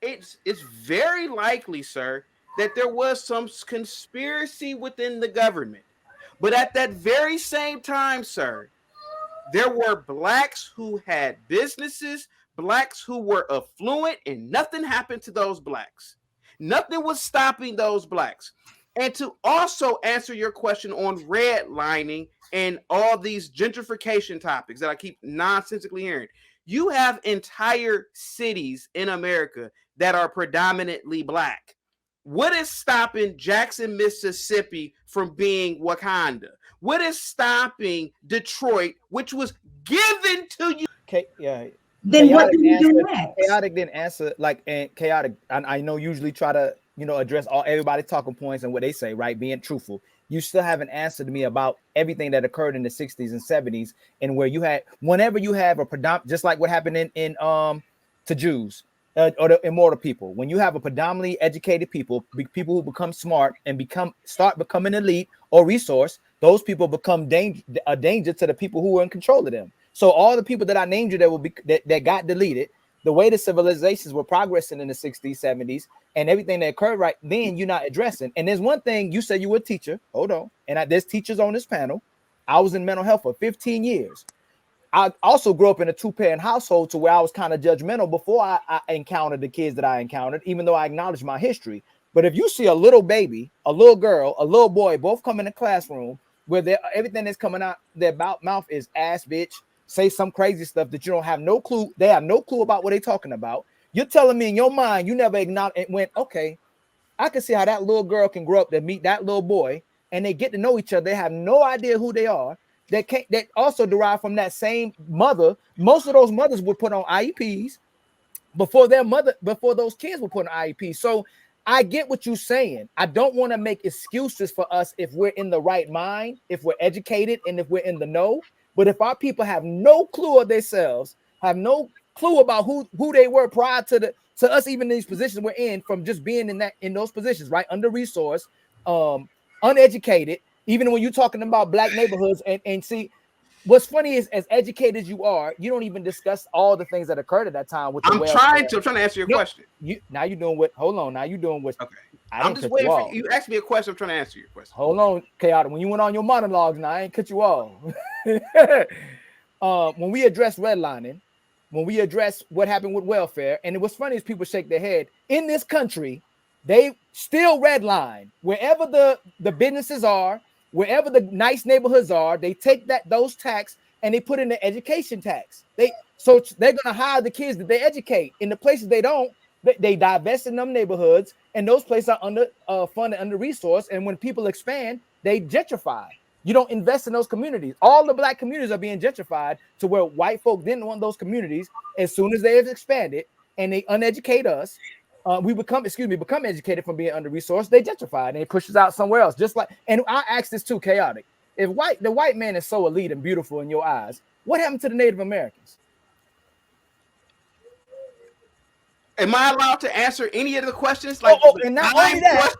it's very likely, sir, that there was some conspiracy within the government. But at that very same time, sir, there were blacks who had businesses, blacks who were affluent, and nothing happened to those blacks. Nothing was stopping those blacks. And to also answer your question on redlining and all these gentrification topics that I keep nonsensically hearing, you have entire cities in America that are predominantly black. What is stopping Jackson, Mississippi from being Wakanda? What is stopping Detroit, which was given to you? Yeah. Then what do you do next? Chaotic didn't answer, like, and chaotic. I know usually try to address everybody's talking points and what they say, right? Being truthful. You still haven't answered me about everything that occurred in the 60s and 70s, and where you had, whenever you have a predominant, just like what happened in to Jews or the immortal people, when you have a predominantly educated people who become smart and start becoming elite or resource, those people become a danger to the people who are in control of them. So all the people that I named you that got deleted, the way the civilizations were progressing in the 60s, 70s, and everything that occurred right then, you're not addressing. And there's one thing, you said you were a teacher. Hold on. And there's teachers on this panel. I was in mental health for 15 years. I also grew up in a two-parent household to where I was kind of judgmental before I encountered the kids that I encountered, even though I acknowledged my history. But if you see a little baby, a little girl, a little boy, both come in the classroom where everything that's coming out their mouth is ass, bitch, say some crazy stuff that you don't have no clue. They have no clue about what they're talking about. You're telling me in your mind, you never acknowledged and went, okay, I can see how that little girl can grow up to meet that little boy, and they get to know each other. They have no idea who they are. That also derive from that same mother. Most of those mothers were put on IEPs before those kids were put on IEPs. So I get what you're saying. I don't want to make excuses for us if we're in the right mind, if we're educated, and if we're in the know. But if our people have no clue of themselves, have no clue about who they were prior to us even in these positions we're in, from just being in those positions, right? Under resourced, uneducated. Even when you're talking about black neighborhoods, and see, what's funny is, as educated as you are, you don't even discuss all the things that occurred at that time with the I'm trying to answer your question. Now you're doing what? Hold on. Now you're doing what? Okay. I'm just waiting for you. Ask me a question. I'm trying to answer your question. Hold on, Chaotic. When you went on your monologues, now I ain't cut you off. When we address redlining, when we address what happened with welfare, and what's funny is people shake their head. In this country, they still redline. Wherever the businesses are, wherever the nice neighborhoods are, they take those tax and they put in the education tax. So they're gonna hire the kids that they educate. In the places they don't, they divest in them neighborhoods, and those places are under funded, under resourced. And when people expand, they gentrify. You don't invest in those communities. All the black communities are being gentrified to where white folk didn't want those communities. As soon as they have expanded and they uneducate us, we become educated from being under resourced. They gentrify and it pushes out somewhere else. Just like, and I ask this too, Chaotic. If the white man is so elite and beautiful in your eyes, what happened to the Native Americans? Am I allowed to answer any of the questions? Like, and not only that,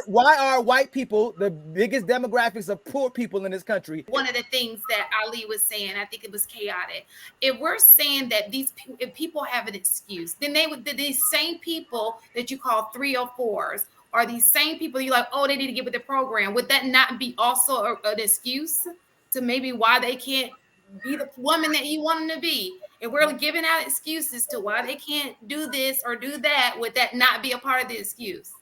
why are white people the biggest demographics of poor people in this country? One of the things that Ali was saying, I think it was chaotic. If we're saying that if people have an excuse, then these same people that you call 304s are these same people you're like, oh, they need to get with the program. Would that not be also an excuse to maybe why they can't be the woman that you want them to be? If we're giving out excuses to why they can't do this or do that, would that not be a part of the excuse?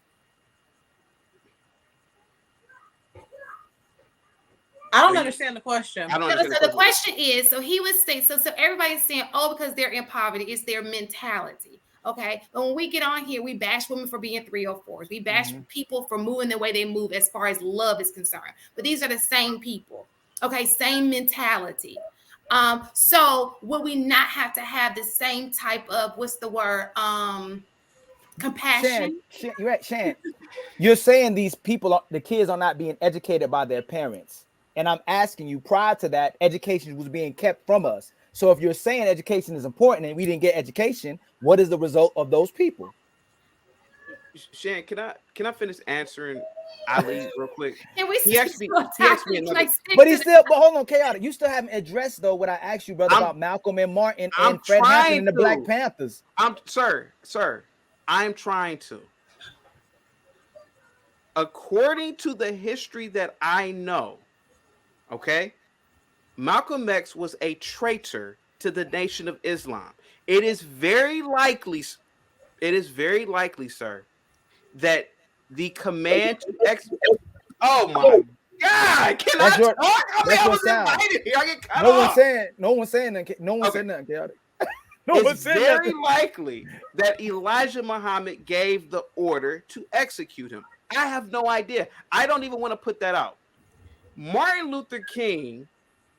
I don't understand the question. So the question is, so he was saying, so everybody's saying, oh, because they're in poverty, it's their mentality. Okay. But when we get on here, we bash women for being 304s. We bash people for moving the way they move as far as love is concerned. But these are the same people. Okay. Same mentality. So would we not have to have the same type of, what's the word? Compassion. You're right, Shan. You're saying these people, the kids are not being educated by their parents. And I'm asking you, prior to that, education was being kept from us. So if you're saying education is important and we didn't get education, what is the result of those people? Shan, can I finish answering Ali, real quick. Can we He asked me another. like, But hold on, Chaotic. You still haven't addressed though what I asked you, brother, about Malcolm and Martin and Fred Hampton and the Black Panthers. Sir, I'm trying to. According to the history that I know, okay, Malcolm X was a traitor to the Nation of Islam. It is very likely, sir, that the command to execute. Oh my God! Can I talk? I mean, I was invited here. I get cut off. No one's saying nothing. No one said nothing, Chaotic. It's very likely that Elijah Muhammad gave the order to execute him. I have no idea. I don't even want to put that out. Martin Luther King,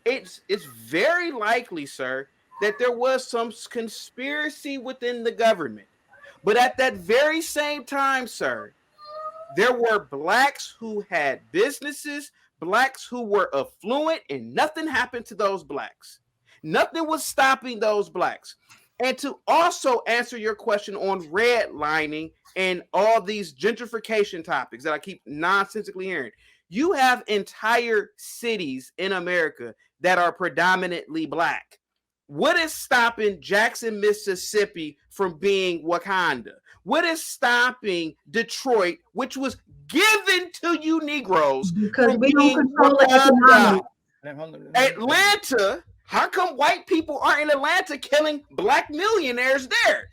it's very likely, sir, that there was some conspiracy within the government. But at that very same time, sir, there were blacks who had businesses, blacks who were affluent, and nothing happened to those blacks. Nothing was stopping those blacks. And to also answer your question on redlining and all these gentrification topics that I keep nonsensically hearing, you have entire cities in America that are predominantly black. What is stopping Jackson, Mississippi from being Wakanda? What is stopping Detroit, which was given to you Negroes, because we don't control the economics? Atlanta, how come white people aren't in Atlanta killing black millionaires there?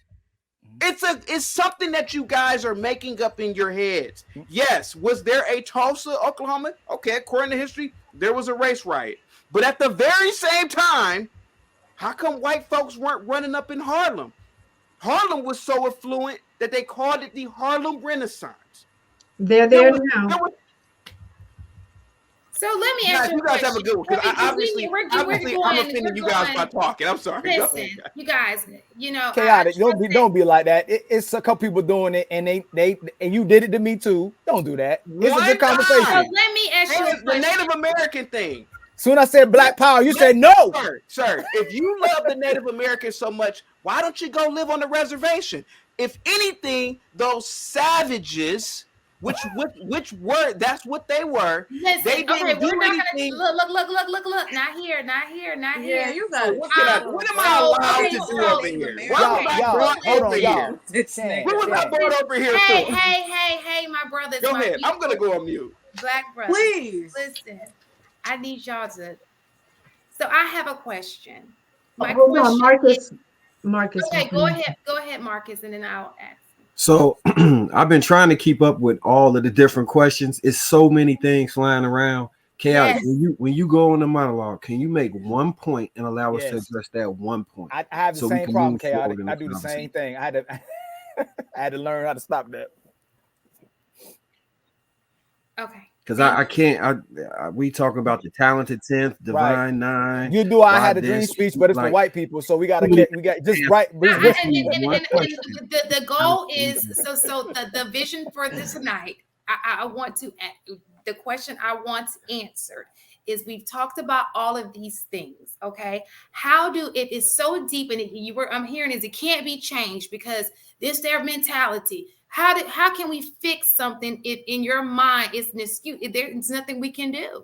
It's something that you guys are making up in your heads. Yes, was there a Tulsa, Oklahoma? Okay, according to history, there was a race riot. But at the very same time, how come white folks weren't running up in Harlem? Harlem was so affluent that they called it the Harlem Renaissance. They're there now. So let me ask you guys have a good one. Obviously, I'm offending you guys by talking. I'm sorry. Listen, you guys, you know, Chaotic. Don't be like that. It's a couple people doing it, and they you did it to me too. Don't do that. It's a good conversation. So let me ask you the Native American thing. Soon I said Black Power, you said no. Sir, if you love the Native Americans so much, why don't you go live on the reservation? If anything, those savages, which were, that's what they were. Listen, they didn't do anything. Look. Not here. Yeah, you got what am I allowed to do over here? Why was I brought over here? What was I brought over here for? Hey, my brothers. Go ahead. I'm gonna go on mute. Black brothers. Please. Listen, I need y'all to. So I have a question. Hold on, Marcus. Okay, go ahead, Marcus, and then I'll ask. So I've been trying to keep up with all of the different questions. It's so many things flying around. Chaotic. Yes. When you go on the monologue, can you make one point and allow us to address that one point? I have the same problem, Chaotic. I do the same thing. I had to learn how to stop that. Okay. Because I can't. We talk about the talented 10th, divine 9. You do. I had a dream speech, but it's for white people, so we got just right. The goal is so the vision for this tonight. I want to. The question I want answered is: we've talked about all of these things. Okay, how do it is so deep, and I'm hearing is it can't be changed because this their mentality. How can we fix something if in your mind it's an excuse? There's nothing we can do.